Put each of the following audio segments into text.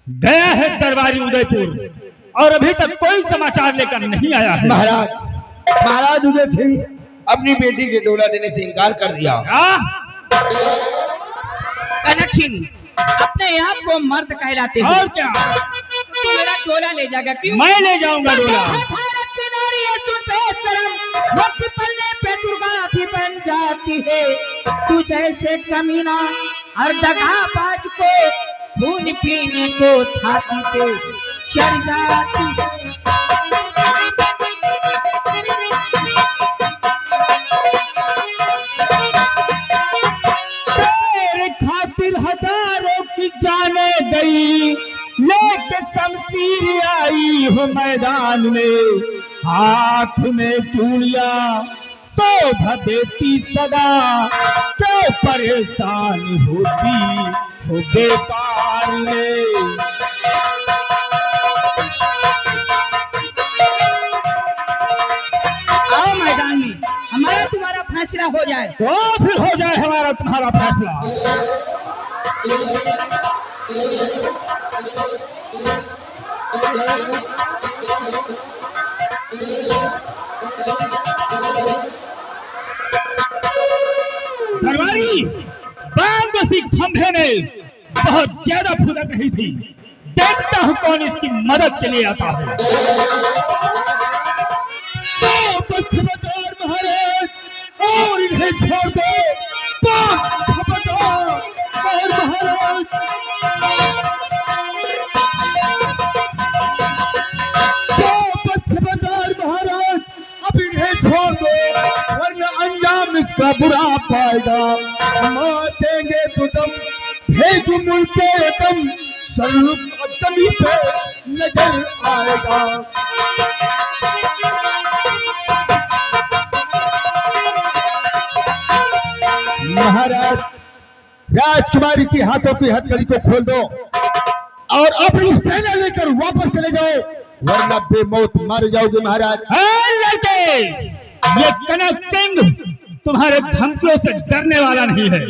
गया है दरबारी उदयपुर और अभी तक कोई समाचार लेकर नहीं आया है। महाराज उदय सिंह अपनी बेटी के डोला देने से इनकार कर दिया। कनखिन अपने आप को मर्द कहलाते हो और क्या? तो मेरा डोला ले जाएगा? क्यों? मैं ले जाऊंगा डोला। भारत की नारी है तू बेशरम, वक्त पलने पे दुर्गा भी बन जाती है। तू जैसे कमीना और दगाबाज को खून पीने को छाती पे चढ़ जाती है। तेरे खातिर हजारों की जाने गई, लेके शमशीर आई हो मैदान में, हाथ में चूड़ियां शोभा देती सदा, क्यों परेशान होती हो बेकार में। आओ मैदान में हमारा तुम्हारा फैसला हो जाए। तो फिर हो जाए हमारा तुम्हारा फैसला। दरबारी बांगोसी खंभे में बहुत ज्यादा फुदक रही थी, देखता हूँ कौन इसकी मदद के लिए आता है। महाराज और इन्हें छोड़ दो। महाराज अब इन्हें छोड़ दो, वरना अंजाम इसका बुरा पाएगा। मारेंगे तो दम, भेज मुल्के दम, सर्वरूप जमी पे नजर आएगा। महाराज राजकुमारी की हाथों की हथकड़ी को खोल दो और अपनी सेना लेकर वापस चले जाओ, वरना बेमौत मारे जाओगे। महाराज लड़के, ये कनक सिंह तुम्हारे धमकियों से डरने वाला नहीं है,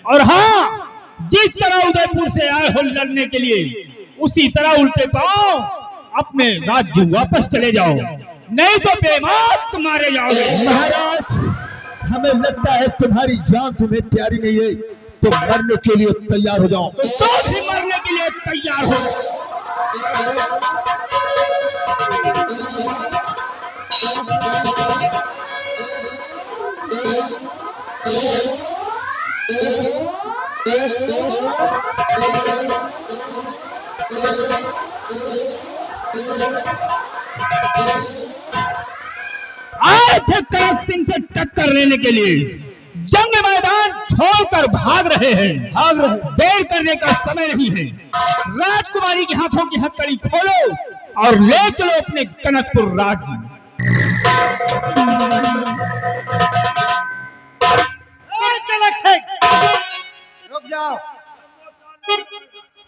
और हाँ, जिस तरह उदयपुर से आए हो लड़ने के लिए, उसी तरह उल्टे पाओ अपने राज्य वापस चले जाओ, नहीं तो बेमौत मारे जाओगे। महाराज हमें लगता है तुम्हारी जान तुम्हें प्यारी नहीं है, तो मरने के लिए तैयार हो जाओ। तो भी मरने के लिए तैयार हो। आए थे कनक सिंह से टक्कर लेने के लिए, जंग मैदान छोड़कर भाग रहे हैं। देर करने का समय नहीं है। राजकुमारी के हाथों की हथकड़ी खोलो और ले चलो अपने कनकपुर राज्य। रुक जाओ।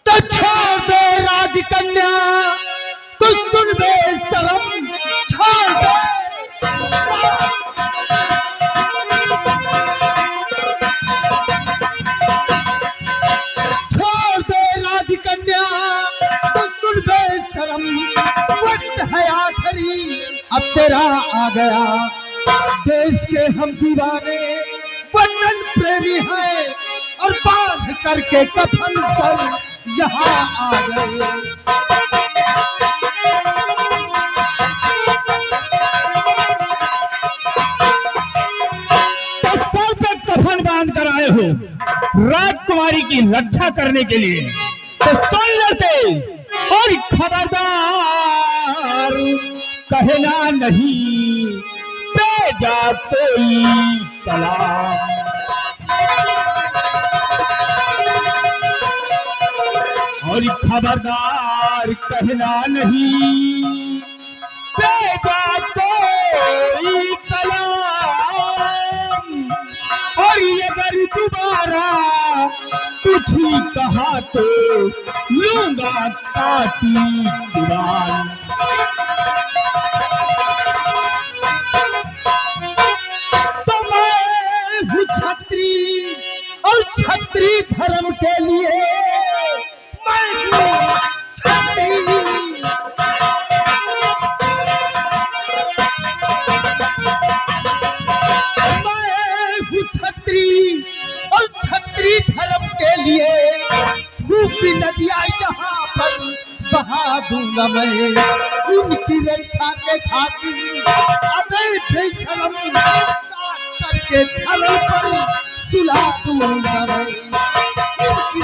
तो छोड़ दे राजकन्या, कुछ सुन बे शर्म, छोड़ दे। छोड़ दे राजकन्या, कुछ सुन बे शर्म, वक्त है आखिरी अब तेरा आ गया। देश के हम दीवाने वतन प्रेमी हैं, और बांध करके कफन सब यहाँ आ गए। तो सर पे कफन बांध कर आए हो राजकुमारी की रक्षा करने के लिए, तो सुन लेते, और खबरदार कहना नहीं भेजा कोई कलाम। और खबरदार कहना नहीं भेजा कोई कलाम, और अगर दोबारा कुछ ही कहा तो लूंगा काटी जुबान। तो मैं हूँ छत्री, और छत्री धर्म के लिए मैं हूँ नदियाँ यहाँ पर बहा दूंगा मैं, इनकी रक्षा के खातिर अबे बेशरम करके खलल पर सुला दूंगा मैं, इनकी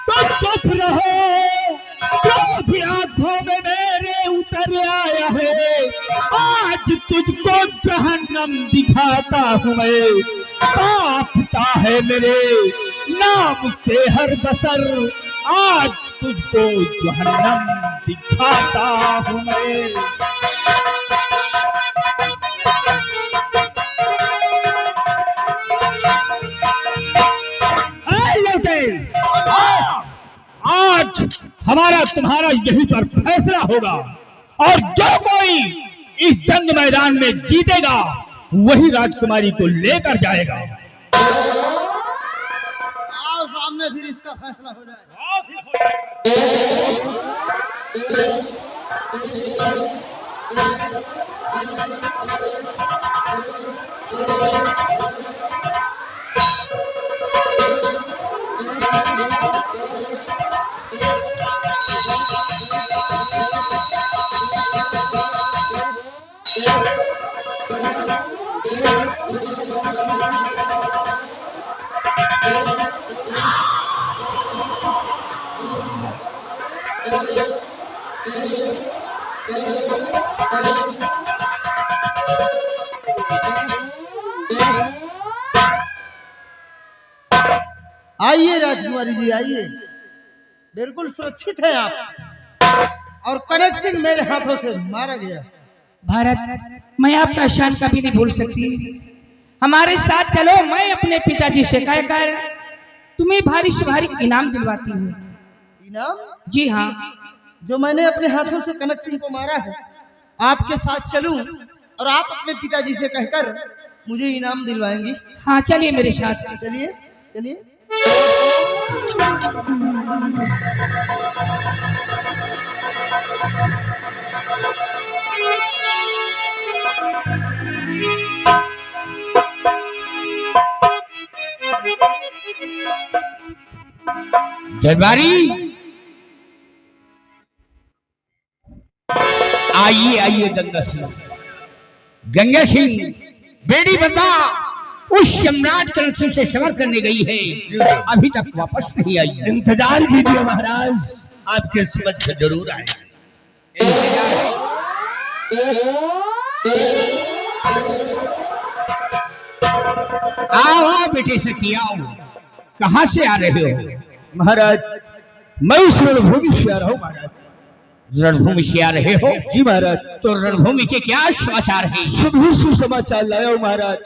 तो चुप रहो, जो भी आंखों में मेरे उतर आया है, आज तुझको जहन्नम दिखाता हूँ मैं, कांपता है मेरे नाम से हर बसर, आज तुझको जहन्नम दिखाता हूँ मैं। आज हमारा तुम्हारा यहीं पर फैसला होगा, और जो कोई इस जंग मैदान में जीतेगा वही राजकुमारी को लेकर जाएगा। आओ सामने, फिर इसका फैसला हो जाएगा। आइए राजकुमारी जी, आइए, बिल्कुल सुरक्षित है आप, और कनक सिंह मेरे हाथों से मारा गया। भारत, मैं आपका शान कभी नहीं भूल सकती। हमारे साथ चलो, मैं अपने पिताजी से कहकर तुम्हें भारी से भारी इनाम दिलवाती हूँ। इनाम? जी हाँ, जो मैंने अपने हाथों से कनक सिंह को मारा है, आपके साथ चलूं और आप अपने पिताजी से कहकर मुझे इनाम दिलवाएंगी? हाँ चलिए मेरे साथ। चलिए चलिए। दरबारी, आइए आइए गंगा सिंह। गंगा सिंह, बेटी बता उस सम्राट कनक सिंह से सवार करने गई है, अभी तक वापस नहीं आई। इंतजार कीजिए महाराज, आपके समझ में जरूर आएगा। आओ आओ बेटे से किया, कहाँ से आ रहे हो? महाराज, मैं उस रणभूमि से आ रहा हूँ महाराज। रणभूमि से आ रहे हो? जी महाराज। तो रणभूमि के क्या समाचार है? शुभ ही सुसमाचार लाया हूँ महाराज।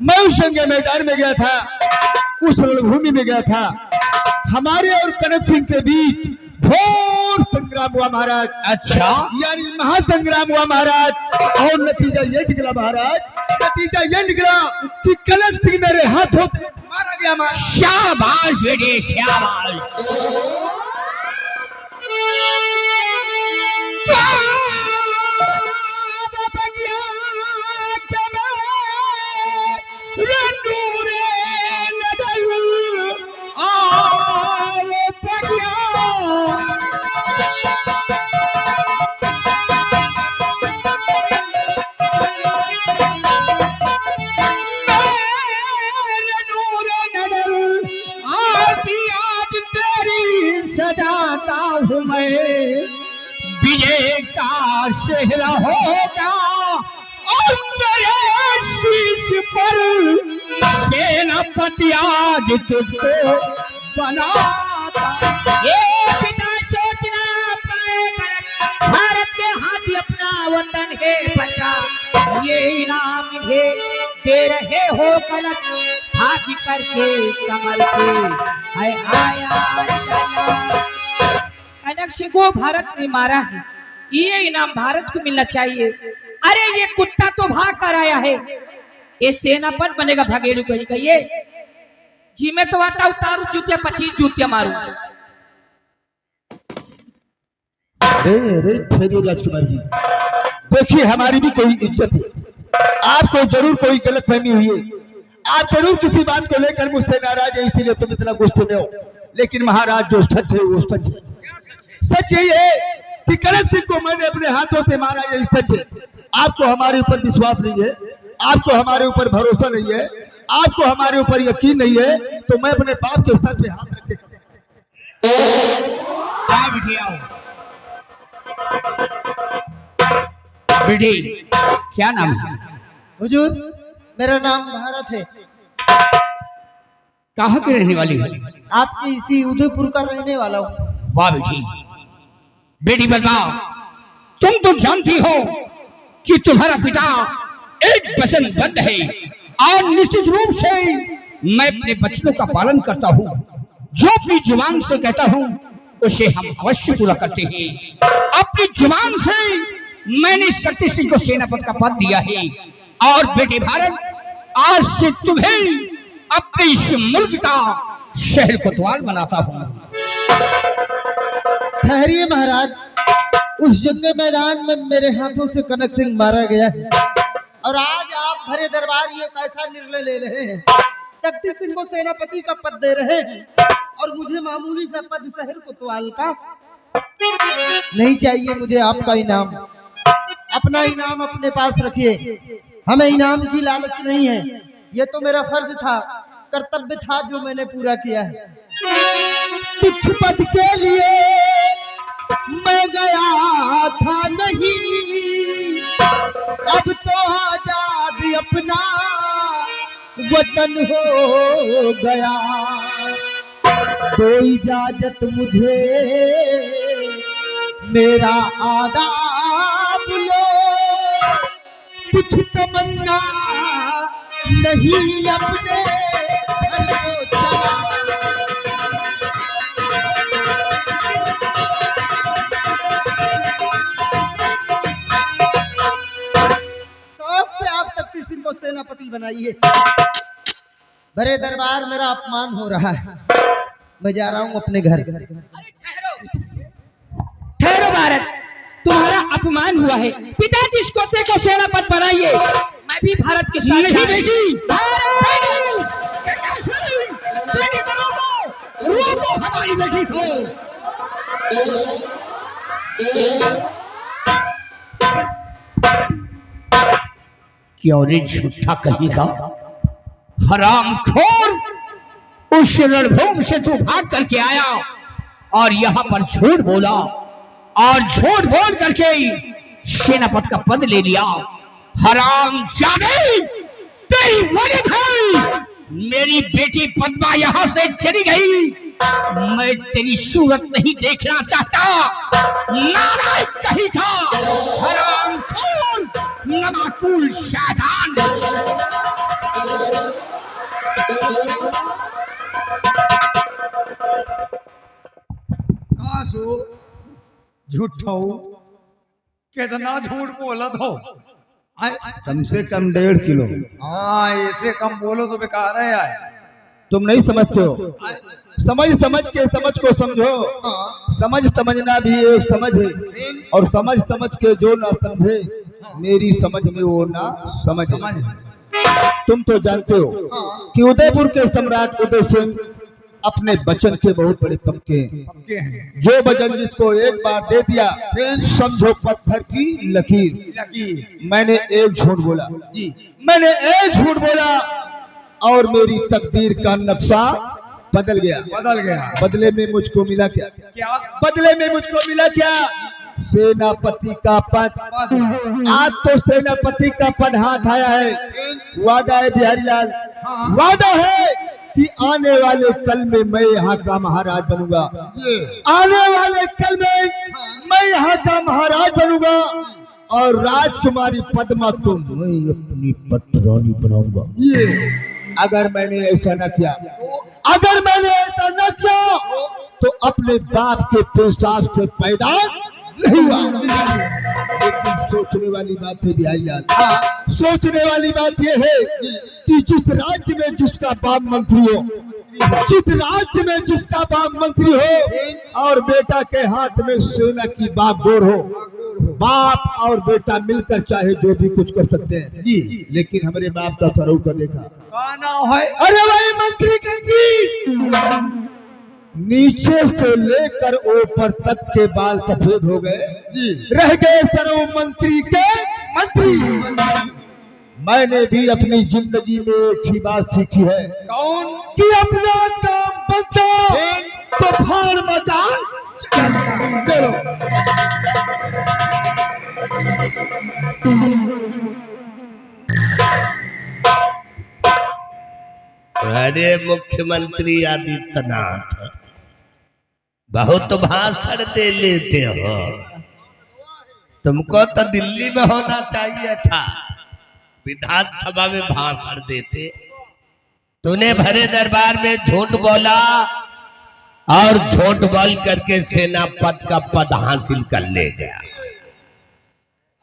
मैं उस जंग मैदान में गया था, उस रणभूमि में गया था, हमारे और कनक सिंह के बीच घोर संग्राम हुआ महाराज। अच्छा, यानी महासंग्राम हुआ महाराज, और नतीजा ये निकला महाराज, नतीजा ये निकला कि कनक सिंह मेरे हाथों से मारा गया महाराज। शाबाश बेटे शाबाश। सजाता हूँ मैं, विजय का सेहरा होगा और मेरे शीश पर सेनापति आज तुझको बनाता। ये पिता सोचना पाए कनक, भारत के हाथी अपना वतन है बचा, ये इनाम है दे रहे हो कनक, हाथी करके समर के है आया। कनक सिंह को भारत ने मारा है, ये इनाम भारत को मिलना चाहिए। अरे ये कुत्ता तो भाग कर आया है, ये सेनापति बनेगा भगेड़ू कहीं का। ये जी मैं तो आता उतारू जूतिया 25 जूतिया मारू। अरे ठहरिए राजकुमार जी, देखिए हमारी भी कोई इज्जत है, आपको जरूर कोई गलतफहमी हुई है। आप जरूर किसी बात को लेकर मुझसे नाराज है, इसीलिए तुम इतना गुस्से में हो। लेकिन महाराज जो सच है वो सच है। सच यही है कि कनक सिंह को मैंने अपने हाथों से मारा, यही सच है। आपको हमारे ऊपर विश्वास नहीं है, आपको हमारे ऊपर भरोसा नहीं है, आपको हमारे ऊपर यकीन नहीं है, तो मैं अपने बाप के सर पे हाथ रख के बेटे क्या नाम है? हुजूर मेरा नाम भारत है। कहाँ के रहने वाली है? आपके इसी उदयपुर का रहने वाला हूँ। वाह बेटी, बेटी बताओ, तुम तो जानती हो कि तुम्हारा पिता एक वचनबद्ध है और निश्चित रूप से मैं अपने बचनों का पालन करता हूँ। जो अपनी जुबान से कहता हूँ उसे हम अवश्य पूरा करते हैं। अपनी जुबान से मैंने शक्ति सिंह को सेनापति का पद दिया है और बेटे भारत, आज से तुम्हें अपने इस मुल्क का शहर कोतवाल बनाता हूँ। ठहरिए महाराज, उस जंग मैदान में मेरे हाथों से कनक सिंह मारा गया है और आज आप भरे दरबार ये कैसा निर्णय ले रहे हैं? शक्ति सिंह को सेनापति का पद दे रहे हैं और मुझे मामूली सा पद शहर कोतवाल का? नहीं चाहिए मुझे आपका इनाम। अपना इनाम अपने पास रखिए, हमें इनाम की लालच नहीं है। ये तो मेरा फर्ज था, कर्तव्य था जो मैंने पूरा किया है। कुछ पद के लिए मैं गया था नहीं, अब तो आजाद अपना वतन हो गया। तो इजाजत मुझे मेरा आदाब लो, कुछ तमन्ना नहीं अपने घर को चला। शौक से आप शक्ति सिंह को सेनापति बनाइए। बड़े दरबार मेरा अपमान हो रहा है, मैं जा रहा हूँ अपने घर। ठहरो भारत, तुम्हारा अपमान हुआ है। पिताजी इस कोते को सेनापति बनाइए। मैं भी भारत के साथ नहीं बेटी, हमारी बेटी को क्यों रे झूठा कहेगा? हरामखोर, उस रणभूमि से तू भाग करके आया और यहाँ पर झूठ बोला और झूठ बोल करके सेनापति का पद ले लिया। हरामजादे, तेरी वजह है मेरी बेटी पद्मा यहाँ से चली गई। मैं तेरी सूरत नहीं देखना चाहता, नालायक कहीं था, हरामखोर, नमाकुल शैतान। झूठो कितना झूठ बोला तो? कम से कम 1.5 किलो। हाँ, ऐसे कम बोलो तो बेकार है यार। तुम नहीं समझते हो। समझ के समझ को समझो। समझना भी एक समझ है, और समझ के जो ना समझे मेरी समझ में वो ना समझ। तुम तो जानते हो कि उदयपुर के सम्राट उदय सिंह अपने वचन के बहुत बड़े पक्के हैं। जो वचन जिसको एक बार दे दिया समझो पत्थर की लकीर। मैंने एक झूठ बोला जी, मैंने एक झूठ बोला और मेरी तकदीर का नक्शा बदल गया। बदले में मुझको मिला क्या? बदले में मुझको मिला क्या? सेनापति का पद। आज तो सेनापति का पद हाथ आया है। वादा है बिहारी लाल, वादा है कि आने वाले कल में मैं यहाँ का महाराज बनूंगा। आने वाले कल में मैं यहाँ का महाराज बनूंगा और राजकुमारी पद्मा को मैं अपनी पटरानी बनाऊंगा। अगर मैंने ऐसा न किया, अगर मैंने ऐसा न किया तो अपने बाप के पेशाब से पैदा नहीं हुआ। लेकिन सोचने वाली बात है बिहारी लाल, सोचने वाली बात यह है कि जिस राज्य में जिसका बाप मंत्री हो, जिस राज्य में जिसका बाप मंत्री हो और बेटा के हाथ में सेना की बागडोर हो, बाप और बेटा मिलकर चाहे जो भी कुछ कर सकते हैं जी। लेकिन हमारे बाप का स्वरूप का देखा। का नाम है? अरे भाई मंत्री कंगी, नीचे से लेकर ऊपर तक के बाल सफेद हो गए जी। रह गए सरो मंत्री के मंत्री। मैंने भी अपनी जिंदगी में एक ही बात सीखी है कौन? कि अपना काम बनता तो फाड़ मचा। चलो अरे मुख्यमंत्री आदित्यनाथ, बहुत भाषण दे लेते हो। तुमको तो दिल्ली में होना चाहिए था, विधानसभा में भाषण देते। तूने भरे दरबार में झूठ बोला और झूठ बोल करके सेना पद का पद हासिल कर ले गया।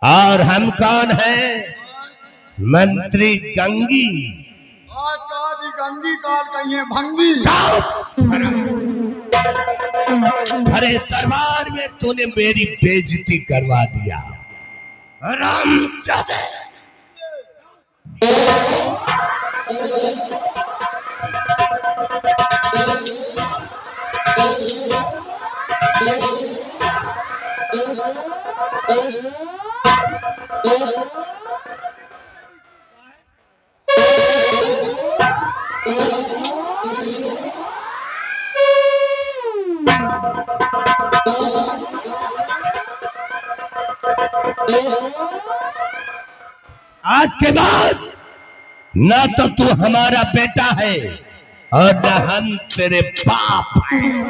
और हम कौन हैं? मंत्री गंगी। आज का दी गंगी, काल कहिए भंगी। भरे दरबार में तूने मेरी बेइज्जती करवा दिया, हरामजादे। आज के बाद ना तो तू हमारा बेटा है और न हम तेरे बाप हैं।